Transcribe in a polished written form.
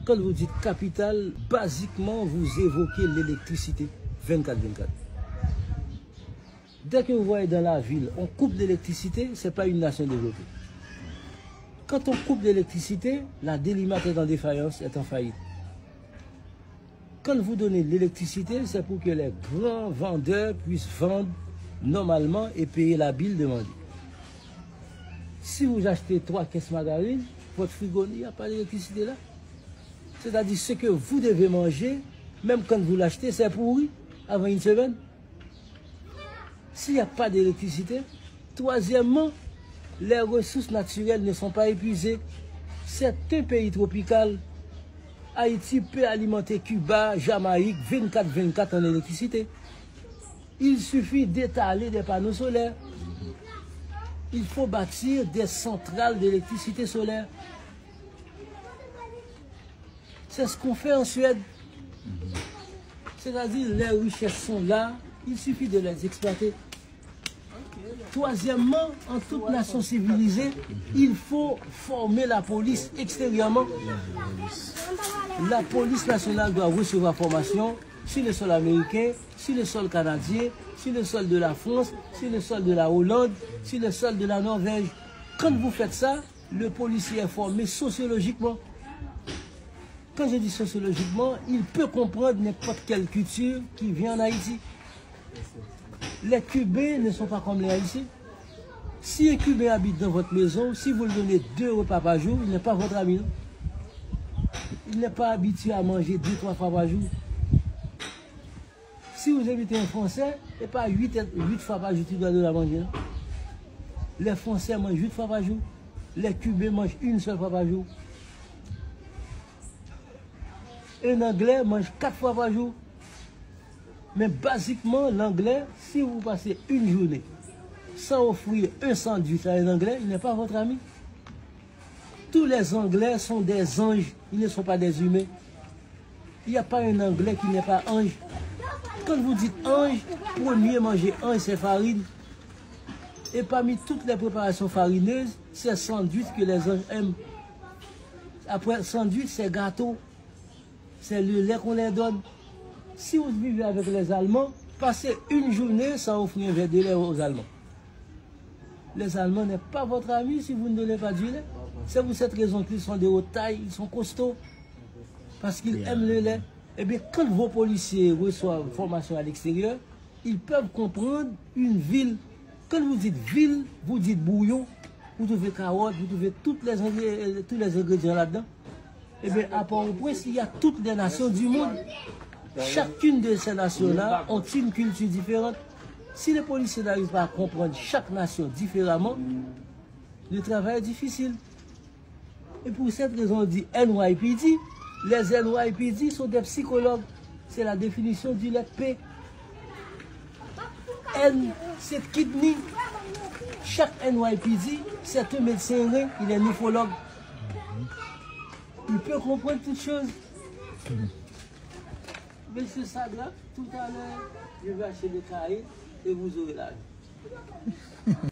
Quand vous dites capitale, basiquement, vous évoquez l'électricité 24/24. Dès que vous voyez dans la ville, on coupe l'électricité, ce n'est pas une nation développée. Quand on coupe l'électricité, la délimate est en défaillance, est en faillite. Quand vous donnez l'électricité, c'est pour que les grands vendeurs puissent vendre normalement et payer la bille demandée. Si vous achetez 3 caisses margarine, votre frigo, il n'y a pas d'électricité là. C'est-à-dire ce que vous devez manger, même quand vous l'achetez, c'est pourri avant une semaine. S'il n'y a pas d'électricité, troisièmement, les ressources naturelles ne sont pas épuisées. C'est un pays tropical. Haïti peut alimenter Cuba, Jamaïque, 24/24 en électricité. Il suffit d'étaler des panneaux solaires. Il faut bâtir des centrales d'électricité solaire. C'est ce qu'on fait en Suède. C'est-à-dire, les richesses sont là, il suffit de les exploiter. Troisièmement, en toute nation civilisée, il faut former la police extérieurement. La police nationale doit recevoir formation sur le sol américain, sur le sol canadien, sur le sol de la France, sur le sol de la Hollande, sur le sol de la Norvège. Quand vous faites ça, le policier est formé sociologiquement. Quand je dis sociologiquement, il peut comprendre n'importe quelle culture qui vient en Haïti. Les Cubains ne sont pas comme les Haïtiens. Si un Cubain habite dans votre maison, si vous lui donnez 2 repas par jour, il n'est pas votre ami. Non? Il n'est pas habitué à manger 2-3 fois par jour. Si vous invitez un Français, et pas 8 fois par jour, tu dois donner à manger. Non? Les Français mangent 8 fois par jour. Les Cubains mangent 1 seule fois par jour. Un Anglais mange 4 fois par jour. Mais basiquement, l'Anglais, si vous passez une journée sans offrir un sandwich à un Anglais, il n'est pas votre ami. Tous les Anglais sont des anges, ils ne sont pas des humains. Il n'y a pas un Anglais qui n'est pas ange. Quand vous dites ange, premier manger ange, c'est farine. Et parmi toutes les préparations farineuses, c'est sandwich que les anges aiment. Après sandwich, c'est gâteau. C'est le lait qu'on leur donne. Si vous vivez avec les Allemands, passez une journée sans offrir un verre de lait aux Allemands. Les Allemands n'est pas votre ami si vous ne donnez pas du lait. C'est pour cette raison qu'ils sont de haute taille, ils sont costauds. Parce qu'ils aiment le lait. Eh bien, quand vos policiers reçoivent formation à l'extérieur, ils peuvent comprendre une ville. Quand vous dites ville, vous dites bouillon, vous trouvez carottes, vous trouvez tous les ingrédients là-dedans. Eh bien, à Port-au-Prince, il y a toutes les nations du monde. Chacune de ces nations-là ont une culture différente. Si les policiers n'arrivent pas à comprendre chaque nation différemment, le travail est difficile. Et pour cette raison, on dit NYPD. Les NYPD sont des psychologues. C'est la définition du lettre P. N, c'est kidney. Chaque NYPD, c'est un médecin, il est néphrologue. Il peut comprendre toutes choses. Monsieur Sagla, tout à l'heure, je vais acheter des cahiers et vous aurez l'âge.